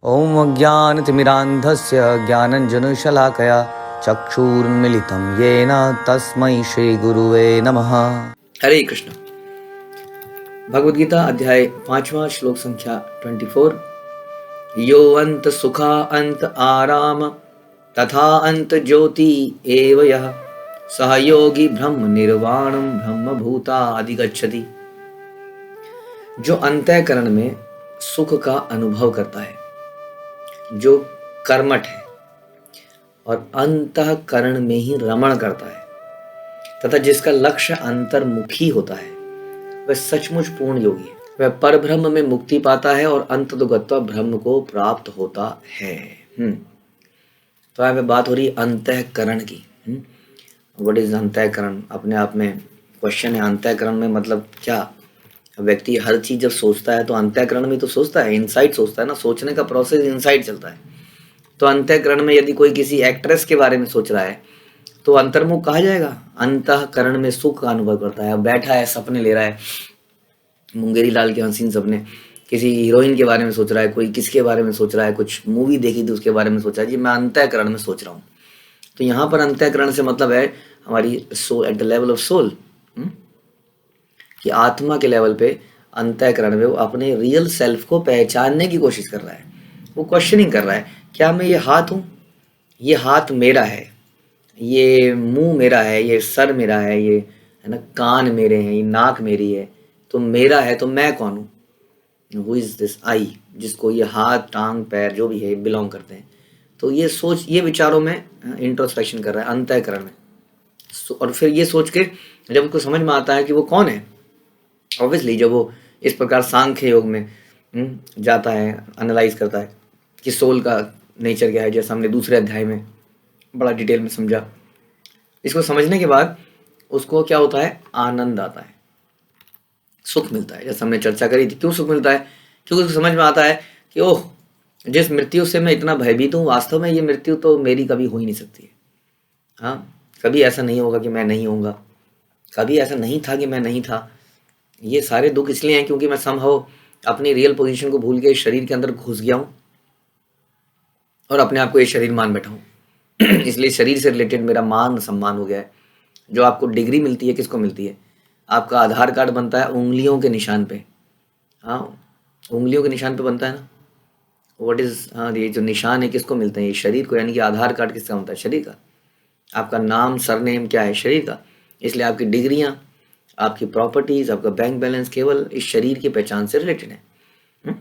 ॐ अज्ञानतिमिरान्धस्य ज्ञानञ्जनशलाकया चक्षुरुन्मिलितं येन तस्मै श्रीगुरुवे नमः। हरे कृष्ण। भगवद गीता अध्याय 5वां श्लोक संख्या 24। यो अंत सुखा अंत आराम तथा अंत ज्योति एव यः सह योगी ब्रह्म निर्वाणं ब्रह्म भूता अधिगच्छति। जो अंतःकरण में सुख का अनुभव करता है, जो कर्मठ है और अंतःकरण में ही रमण करता है तथा जिसका लक्ष्य अंतर्मुखी होता है, वह सचमुच पूर्ण योगी है। वह परब्रह्म में मुक्ति पाता है और अंततोगत्वा ब्रह्म को प्राप्त होता है। तो यहाँ पे बात हो रही है अंतःकरण की। व्हाट इज अंतःकरण? अपने आप में क्वेश्चन है। अंतःकरण में मतलब क्या? व्यक्ति हर चीज जब सोचता है तो अंतःकरण में तो सोचता है, इनसाइड सोचता है ना। सोचने का प्रोसेस इनसाइड चलता है। तो अंतःकरण में यदि कोई किसी एक्ट्रेस के बारे में सोच रहा है तो अंतर्मुख कहा जाएगा। अंतःकरण में सुख का अनुभव करता है, बैठा है, सपने ले रहा है, मुंगेरी लाल के हसीन सपने, किसी हीरोइन के बारे में सोच रहा है, कोई किसके बारे में सोच रहा है, कुछ मूवी देखी थी उसके बारे में सोचा है, जी मैं अंतःकरण में सोच रहा हूँ। तो यहाँ पर अंतःकरण से मतलब है हमारी soul, at the level of soul, कि आत्मा के लेवल पे अंतःकरण में वो अपने रियल सेल्फ को पहचानने की कोशिश कर रहा है। वो क्वेश्चनिंग कर रहा है, क्या मैं ये हाथ हूँ? ये हाथ मेरा है, ये मुंह मेरा है, ये सर मेरा है, ये है ना, कान मेरे हैं, ये नाक मेरी है, तो मेरा है, तो मैं कौन हूँ? हु इज दिस आई, जिसको ये हाथ, टांग, पैर जो भी है बिलोंग करते हैं। तो ये सोच, ये विचारों में इंट्रोस्पेक्शन कर रहा है अंतःकरण में। और फिर ये सोच के जब उसको समझ में आता है कि वो कौन है, ऑब्वियसली जब वो इस प्रकार सांख्य योग में जाता है, एनालाइज करता है कि सोल का नेचर क्या है, जैसा हमने दूसरे अध्याय में बड़ा डिटेल में समझा। इसको समझने के बाद उसको क्या होता है? आनंद आता है, सुख मिलता है। जैसे हमने चर्चा करी थी, क्यों सुख मिलता है? क्योंकि उसको समझ में आता है कि ओह, जिस मृत्यु से मैं इतना भयभीत हूँ, वास्तव में ये मृत्यु तो मेरी कभी हो ही नहीं सकती है। हाँ, कभी ऐसा नहीं होगा कि मैं नहीं होऊंगा, कभी ऐसा नहीं था कि मैं नहीं था। ये सारे दुख इसलिए हैं क्योंकि मैं समहाउ अपनी रियल पोजीशन को भूल के इस शरीर के अंदर घुस गया हूँ और अपने आप को ये शरीर मान बैठा हूँ। इसलिए शरीर से रिलेटेड मेरा मान सम्मान हो गया है। जो आपको डिग्री मिलती है, किसको मिलती है? आपका आधार कार्ड बनता है उंगलियों के निशान पे। हाँ, उंगलियों के निशान पे बनता है ना। व्हाट इज, हाँ, ये जो निशान है किसको मिलते हैं? ये शरीर को। यानी कि आधार कार्ड किसका होता है? शरीर का। आपका नाम, सरनेम क्या है? शरीर का। इसलिए आपकी डिग्रियाँ, आपकी प्रॉपर्टीज, आपका बैंक बैलेंस केवल इस शरीर की पहचान से रिलेटेड है।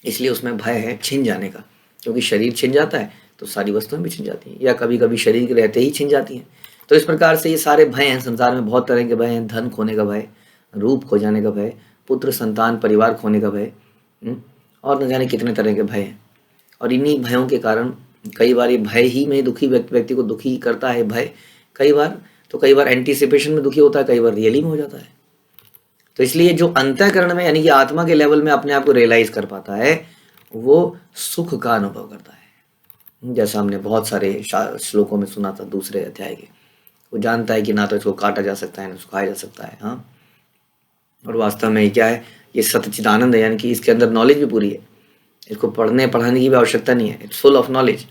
इसलिए उसमें भय है छिन जाने का, क्योंकि शरीर छिन जाता है तो सारी वस्तुएं भी छिन जाती हैं, या कभी कभी शरीर के रहते ही छिन जाती हैं। तो इस प्रकार से ये सारे भय हैं। संसार में बहुत तरह के भय हैं। धन खोने का भय, रूप खो जाने का भय, पुत्र संतान परिवार खोने का भय, और न जाने कितने तरह के भय हैं। और इन्हीं भयों के कारण कई बार ये भय ही में दुखी व्यक्ति को दुखी करता है। भय कई बार एंटीसिपेशन में दुखी होता है, कई बार रियली में हो जाता है। तो इसलिए जो अंतःकरण में, यानी कि आत्मा के लेवल में अपने आप को रियलाइज कर पाता है, वो सुख का अनुभव करता है। जैसा हमने बहुत सारे श्लोकों में सुना था दूसरे अध्याय के। वो जानता है कि ना तो इसको काटा जा सकता है, ना सुखाया जा सकता है। हाँ, और वास्तव में क्या है? ये सच्चिदानंद है, यानी कि इसके अंदर नॉलेज भी पूरी है। इसको पढ़ने पढ़ाने की भी आवश्यकता नहीं है। It's full of knowledge.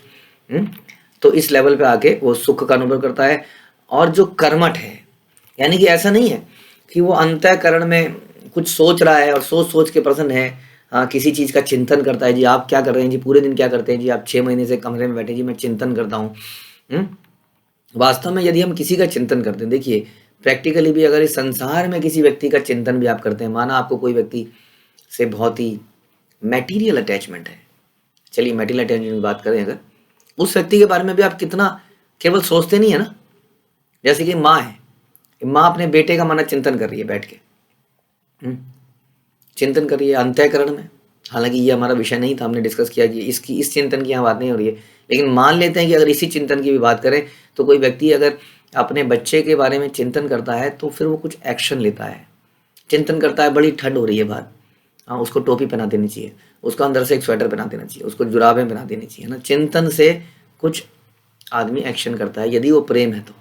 तो इस लेवल पे आके वो सुख का अनुभव करता है। और जो कर्मठ है, यानी कि ऐसा नहीं है कि वो अंतःकरण में कुछ सोच रहा है और सोच सोच के प्रसन्न है। हाँ, किसी चीज़ का चिंतन करता है। जी आप क्या कर रहे हैं? जी पूरे दिन क्या करते हैं? जी आप 6 महीने से कमरे में बैठे, जी मैं चिंतन करता हूँ। वास्तव में यदि हम किसी का चिंतन करते हैं, देखिए प्रैक्टिकली भी अगर इस संसार में किसी व्यक्ति का चिंतन भी आप करते हैं, माना आपको कोई व्यक्ति से बहुत ही मैटीरियल अटैचमेंट है, चलिए मैटीरियल अटैचमेंट की बात करें, अगर उस व्यक्ति के बारे में भी आप कितना केवल सोचते नहीं है ना। जैसे कि माँ है, माँ अपने बेटे का माना चिंतन कर रही है बैठ के, चिंतन कर रही है अंतःकरण में। हालांकि ये हमारा विषय नहीं था, हमने डिस्कस किया कि इस चिंतन की यहाँ बात नहीं हो रही है। लेकिन मान लेते हैं कि अगर इसी चिंतन की भी बात करें तो कोई व्यक्ति अगर अपने बच्चे के बारे में चिंतन करता है तो फिर वो कुछ एक्शन लेता है, चिंतन करता है। बड़ी ठंड हो रही है बाहर, हाँ, उसको टोपी पहना देनी चाहिए, उसको अंदर से एक स्वेटर पहना देना चाहिए, उसको जुराबें पहना देनी चाहिए ना। चिंतन से कुछ आदमी एक्शन करता है। यदि वो प्रेम है तो,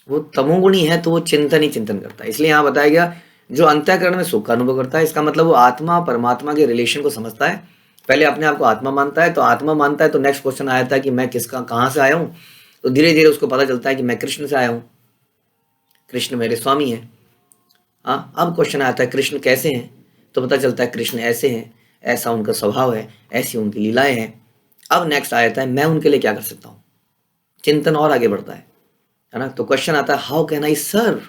वो तमोगुणी है तो वो चिंतन ही चिंतन करता है। इसलिए यहाँ बताया गया जो अंतःकरण में सुख का अनुभव करता है, इसका मतलब वो आत्मा परमात्मा के रिलेशन को समझता है पहले अपने आप को आत्मा मानता है, तो आत्मा मानता है तो नेक्स्ट क्वेश्चन आया था कि मैं किसका कहाँ से आया हूँ, तो धीरे धीरे उसको पता चलता है कि मैं कृष्ण से आया हूँ, कृष्ण मेरे स्वामी हैं। हाँ, अब क्वेश्चन आता है कृष्ण कैसे हैं, तो पता चलता है कृष्ण ऐसे हैं, ऐसा उनका स्वभाव है, ऐसी उनकी लीलाएं हैं। अब नेक्स्ट आया था मैं उनके लिए क्या कर सकता हूँ, चिंतन और आगे बढ़ता है ना। तो क्वेश्चन आता है how can I serve,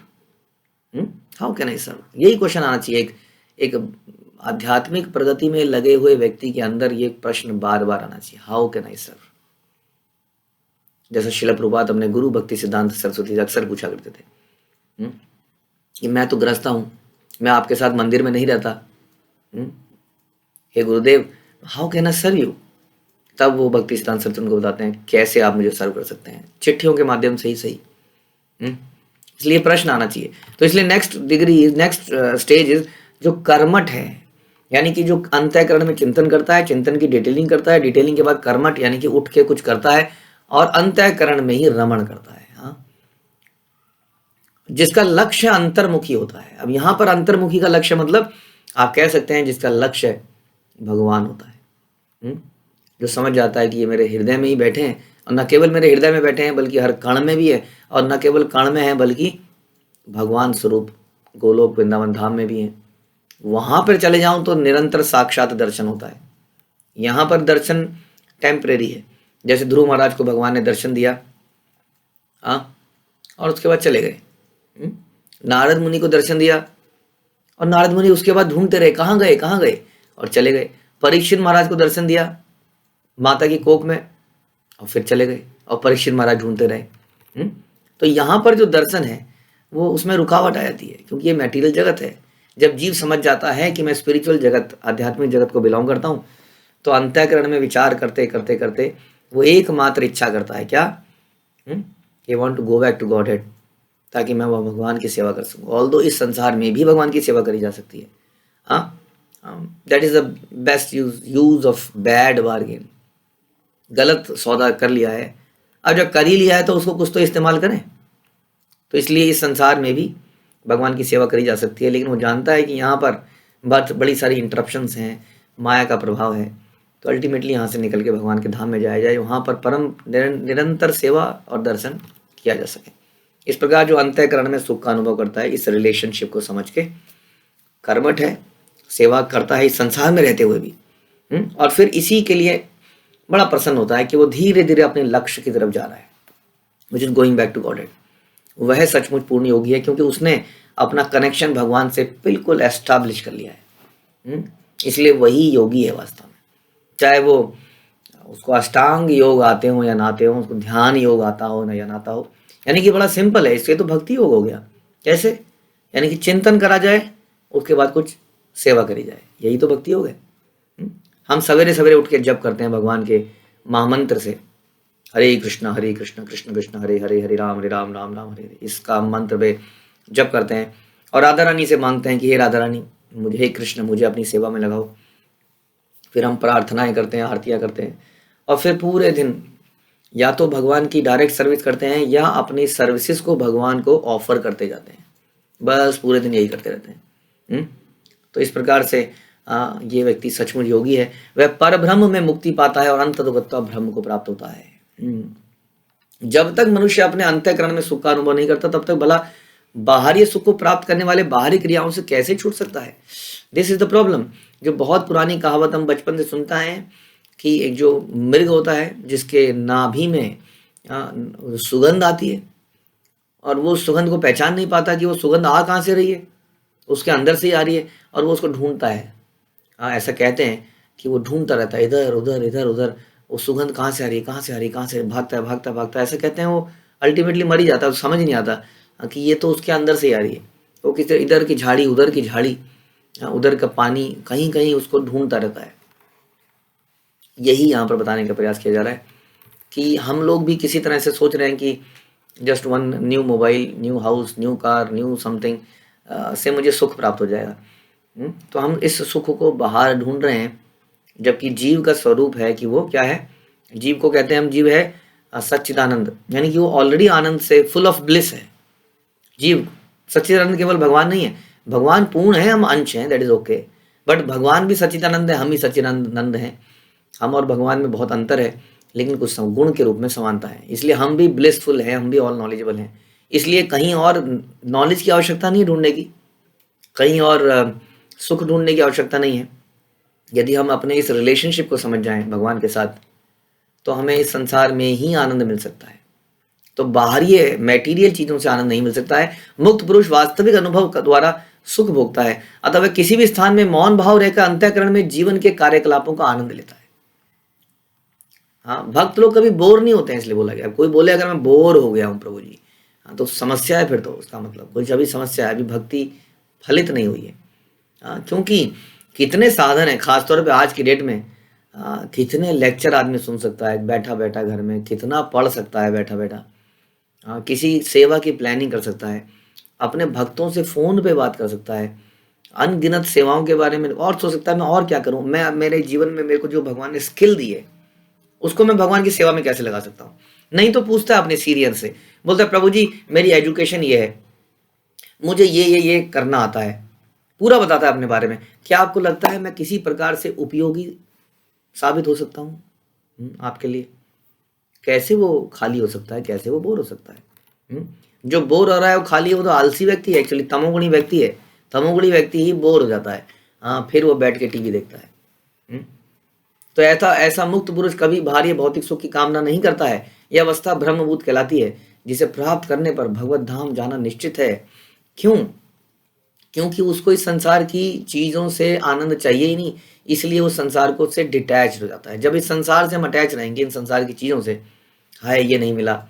how can I serve, यही क्वेश्चन आना चाहिए। एक आध्यात्मिक प्रगति में लगे हुए व्यक्ति के अंदर ये प्रश्न बार बार आना चाहिए, हाउ कैन आई सर्व। जैसे शिला प्रभुपाद अपने गुरु भक्ति सिद्धांत सरस्वती से अक्सर पूछा करते थे कि मैं तो गृहस्थ हूँ, मैं आपके साथ मंदिर में नहीं रहता, हे Gurudev how can I serve you. तब वो भक्ति सिद्धांत सरस्वती उनको बताते हैं कैसे आप मुझे सर्व कर सकते हैं, चिट्ठियों के माध्यम से ही सही। इसलिए प्रश्न आना चाहिए। तो इसलिए नेक्स्ट स्टेज इज जो कर्मठ है, यानी कि जो अंतःकरण में चिंतन करता है, चिंतन की डिटेलिंग करता है, डिटेलिंग के बाद कर्मठ यानी कि उठ के कुछ करता है और अंतःकरण में ही रमण करता है। हाँ, जिसका लक्ष्य अंतर्मुखी होता है। अब यहाँ पर अंतर्मुखी का लक्ष्य मतलब आप कह सकते हैं जिसका लक्ष्य भगवान होता है, जो समझ जाता है कि ये मेरे हृदय में ही बैठे हैं, और न केवल मेरे हृदय में बैठे हैं बल्कि हर कण में भी है, और न केवल कण में है बल्कि भगवान स्वरूप गोलोक वृंदावन धाम में भी है। वहां पर चले जाऊं तो निरंतर साक्षात दर्शन होता है। यहाँ पर दर्शन टेम्परेरी है, जैसे ध्रुव महाराज को भगवान ने दर्शन दिया और उसके बाद चले गए। नारद मुनि को दर्शन दिया और नारद मुनि उसके बाद ढूंढते रहे कहाँ गए कहाँ गए, और चले गए। परीक्षित महाराज को दर्शन दिया माता की कोख में और फिर चले गए, और परीक्षित महाराज ढूंढते रहे। तो यहाँ पर जो दर्शन है वो उसमें रुकावट आ जाती है, क्योंकि ये मटेरियल जगत है। जब जीव समझ जाता है कि मैं स्पिरिचुअल जगत आध्यात्मिक जगत को बिलोंग करता हूँ, तो अंतःकरण में विचार करते करते करते वो एकमात्र इच्छा करता है क्या, ये want to go back to godhead, ताकि मैं वह भगवान की सेवा कर सकूँ। ऑल्दो इस संसार में भी भगवान की सेवा करी जा सकती है। That is the best use of bad bargain. गलत सौदा कर लिया है, अब जब कर ही लिया है तो उसको कुछ तो इस्तेमाल करें। तो इसलिए इस संसार में भी भगवान की सेवा करी जा सकती है, लेकिन वो जानता है कि यहाँ पर बहुत बड़ी सारी इंटरप्शंस हैं, माया का प्रभाव है। तो अल्टीमेटली यहाँ से निकल के भगवान के धाम में जाया जाए, वहाँ पर परम निरंतर सेवा और दर्शन किया जा सके। इस प्रकार जो अंतःकरण में सुख का अनुभव करता है, इस रिलेशनशिप को समझ के कर्मठ है, सेवा करता है इस संसार में रहते हुए भी, और फिर इसी के लिए बड़ा प्रसन्न होता है कि वो धीरे धीरे अपने लक्ष्य की तरफ जा रहा है, which is going back to godhead. वह सचमुच पूर्ण योगी है, क्योंकि उसने अपना कनेक्शन भगवान से बिल्कुल एस्टैब्लिश कर लिया है। इसलिए वही योगी है वास्तव में। चाहे वो उसको अष्टांग योग आते हो या ना आते हो, उसको ध्यान योग आता हो ना या ना आता हो, यानी कि बड़ा सिंपल है। इससे तो भक्ति योग हो गया। कैसे? यानी कि चिंतन करा जाए, उसके बाद कुछ सेवा करी जाए, यही तो भक्ति योग है। हम सवेरे सवेरे उठ के जप करते हैं भगवान के महामंत्र से, हरे कृष्ण कृष्ण कृष्ण हरे हरे, हरे राम राम राम हरे हरे। इसका मंत्र पे जप करते हैं और राधा रानी से मांगते हैं कि हे राधा रानी, मुझे, हे कृष्ण, मुझे अपनी सेवा में लगाओ। फिर हम प्रार्थनाएं करते हैं, आरतियां करते हैं, और फिर पूरे दिन या तो भगवान की डायरेक्ट सर्विस करते हैं या अपनी सर्विसेज को भगवान को ऑफर करते जाते हैं। बस पूरे दिन यही करते रहते हैं। तो इस प्रकार से ये व्यक्ति सचमुच योगी है। वह परब्रह्म में मुक्ति पाता है और अंततोगत्वा ब्रह्म को प्राप्त होता है। जब तक मनुष्य अपने अंतःकरण में सुख का अनुभव नहीं करता, तब तक भला बाहरी सुख को प्राप्त करने वाले बाहरी क्रियाओं से कैसे छूट सकता है? This is the problem. जो बहुत पुरानी कहावत हम बचपन से सुनता है कि एक जो मृग होता है जिसके नाभि में सुगंध आती है, और वो सुगंध को पहचान नहीं पाता कि वो सुगंध आ कहाँ से रही है, उसके अंदर से ही आ रही है, और वो उसको ढूंढता है। ऐसा कहते हैं कि वो ढूंढता रहता है, इधर उधर इधर उधर, वो सुगंध कहाँ से आ रही है, कहाँ से आ रही है, कहाँ से, भागता है भागता भागता, ऐसा कहते हैं। वो अल्टीमेटली मर ही जाता है, समझ नहीं आता कि ये तो उसके अंदर से ही आ रही है। वो किसी इधर की झाड़ी, उधर की झाड़ी, उधर का पानी, कहीं कहीं उसको ढूंढता रहता है। यही यहाँ पर बताने का प्रयास किया जा रहा है कि हम लोग भी किसी तरह से सोच रहे हैं कि just one new mobile, new house, new car, new something से मुझे सुख प्राप्त हो जाएगा। तो हम इस सुख को बाहर ढूंढ रहे हैं, जबकि जीव का स्वरूप है कि वो क्या है? जीव को कहते हैं हम, जीव है सच्चिदानंद, यानी कि वो ऑलरेडी आनंद से फुल ऑफ ब्लिस है। जीव सच्चिदानंद केवल भगवान नहीं है, भगवान पूर्ण है, हम अंश हैं, दैट इज ओके। बट भगवान भी सच्चिदानंद है, हम भी सच्चिदानंद हैं। हम और भगवान में बहुत अंतर है, लेकिन कुछ गुण के रूप में समानता है। इसलिए हम भी ब्लिसफुल हैं, हम भी ऑल नॉलेजेबल हैं। इसलिए कहीं और नॉलेज की आवश्यकता नहीं ढूंढने की, कहीं और सुख ढूंढने की आवश्यकता नहीं है। यदि हम अपने इस रिलेशनशिप को समझ जाएं भगवान के साथ, तो हमें इस संसार में ही आनंद मिल सकता है। तो बाहरी मैटीरियल चीजों से आनंद नहीं मिल सकता है। मुक्त पुरुष वास्तविक अनुभव द्वारा सुख भोगता है, अतः वह किसी भी स्थान में मौन भाव रहकर अंतःकरण में जीवन के कार्यकलापों का आनंद लेता है। हाँ, भक्त लोग कभी बोर नहीं होते हैं, इसलिए बोला गया। कोई बोले अगर मैं बोर हो गया हूँ प्रभु जी, हाँ, तो समस्या है। फिर तो उसका मतलब कुछ अभी समस्या है, अभी भक्ति फलित नहीं हुई है। हाँ, क्योंकि कितने साधन है, खासतौर पे आज की डेट में। कितने लेक्चर आदमी सुन सकता है बैठा बैठा घर में, कितना पढ़ सकता है बैठा बैठा। किसी सेवा की प्लानिंग कर सकता है, अपने भक्तों से फ़ोन पे बात कर सकता है, अनगिनत सेवाओं के बारे में और सोच सकता है मैं और क्या करूं, मैं मेरे जीवन में मेरे को जो भगवान ने स्किल दी है उसको मैं भगवान की सेवा में कैसे लगा सकता हूँ। नहीं तो पूछता है अपने सीनियर से, बोलता है प्रभु जी मेरी एजुकेशन ये है, मुझे ये करना आता है, पूरा बताता है अपने बारे में। क्या आपको लगता है मैं किसी प्रकार से उपयोगी साबित हो सकता हूँ आपके लिए? कैसे वो खाली हो सकता है, कैसे वो बोर हो सकता है? जो बोर हो रहा है वो खाली है, वो तो आलसी व्यक्ति है, एक्चुअली तमोगुणी व्यक्ति है। तमोगुणी व्यक्ति ही बोर हो जाता है। हाँ, फिर वो बैठ के टीवी देखता है। तो ऐसा ऐसा मुक्त पुरुष कभी बाहरी भौतिक सुख की कामना नहीं करता है। यह अवस्था ब्रह्मभूत कहलाती है, जिसे प्राप्त करने पर भगवत धाम जाना निश्चित है। क्यों? क्योंकि उसको इस संसार की चीजों से आनंद चाहिए ही नहीं, इसलिए वो संसार को से डिटैच हो जाता है। जब इस संसार से हम अटैच रहेंगे, इन संसार की चीजों से, हाय ये नहीं मिला,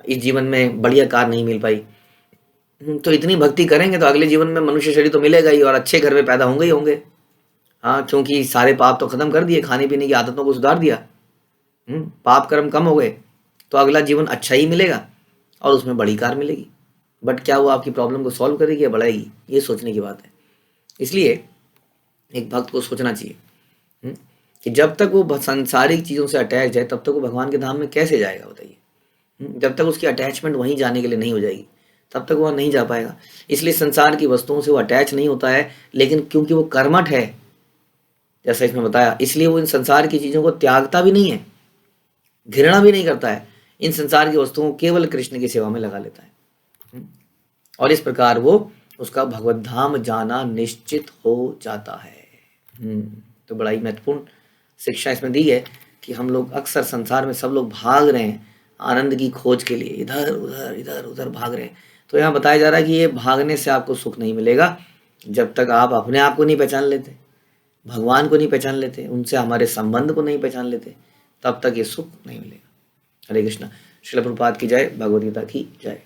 इस जीवन में बढ़िया कार नहीं मिल पाई, तो इतनी भक्ति करेंगे तो अगले जीवन में मनुष्य शरीर तो मिलेगा ही, और अच्छे घर में पैदा होंगे ही होंगे। हाँ, क्योंकि सारे पाप तो खत्म कर दिए, खाने पीने की आदतों को सुधार दिया, पाप कर्म कम हो गए, तो अगला जीवन अच्छा ही मिलेगा और उसमें बड़ी कार मिलेगी। बट क्या वो आपकी प्रॉब्लम को सॉल्व करेगी या बढ़ाएगी, ये सोचने की बात है। इसलिए एक भक्त को सोचना चाहिए कि जब तक वो सांसारिक चीज़ों से अटैच है तब तक वो भगवान के धाम में कैसे जाएगा, बताइए। जब तक उसकी अटैचमेंट वहीं जाने के लिए नहीं हो जाएगी तब तक वह नहीं जा पाएगा। इसलिए संसार की वस्तुओं से वो अटैच नहीं होता है, लेकिन क्योंकि वो कर्मठ है, जैसा इसमें बताया, इसलिए वो इन संसार की चीज़ों को त्यागता भी नहीं है, घृणा भी नहीं करता है। इन संसार की वस्तुओं को केवल कृष्ण की सेवा में लगा लेता है, और इस प्रकार वो उसका भगवत धाम जाना निश्चित हो जाता है। तो बड़ा ही महत्वपूर्ण शिक्षा इसमें दी है कि हम लोग अक्सर संसार में सब लोग भाग रहे हैं आनंद की खोज के लिए, इधर उधर भाग रहे हैं। तो यहाँ बताया जा रहा है कि ये भागने से आपको सुख नहीं मिलेगा जब तक आप अपने आप को नहीं पहचान लेते, भगवान को नहीं पहचान लेते, उनसे हमारे संबंध को नहीं पहचान लेते, तब तक ये सुख नहीं मिलेगा। हरे कृष्णा। श्रील प्रभुपाद की जय, भगवद गीता की जय।